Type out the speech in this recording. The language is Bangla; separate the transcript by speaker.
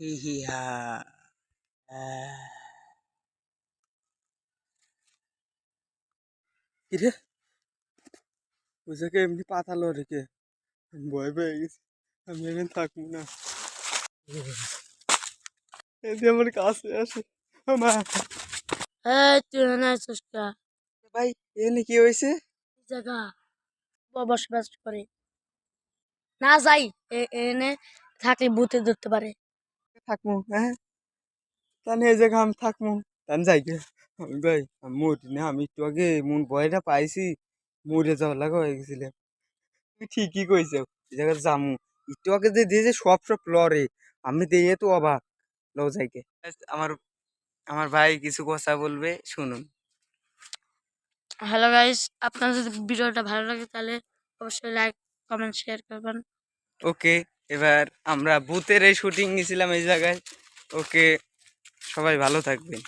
Speaker 1: হি হি হা আহ। কিরে ওজাকে এমনি পাতালো রেখে ভয় পেয়ে গেছি। আমি এখানে থাকবো না। এদি আমার কাছে আসে মা।
Speaker 2: এই তুই এখানে আছিস কা?
Speaker 1: ভাই এখানে কি হয়েছে?
Speaker 2: এই জায়গা বসবাস করে না যাই এনে থাকলে ভূতে ধরতে পারে।
Speaker 1: থাকবো হ্যাঁ, তাহলে এই জায়গা আমি থাকবো। তাহলে যাই গে। আমি ভাই আমি মরি না, আমি একটু আগে মন ভয়টা পাইছি, মরে যাওয়ার লাগা হয়ে গেছিলাম। তুই ঠিকই কইছো, এই জায়গা জামু। একটু আগে যে দিয়েছে সব সব লড়ে, আমি দিয়ে তো অবাক। লও যাইকে আমার আমার ভাই কিছু কথা বলবে, শুনুন।
Speaker 2: হ্যালো গাইস, আপনার যদি ভিডিওটা ভালো লাগে তাহলে অবশ্যই লাইক কমেন্ট শেয়ার করবেন।
Speaker 1: ওকে, এবার আমরা ভূতের এই শুটিং নিয়েছিলাম এই জায়গায়। ওকে, সবাই ভালো থাকবেন।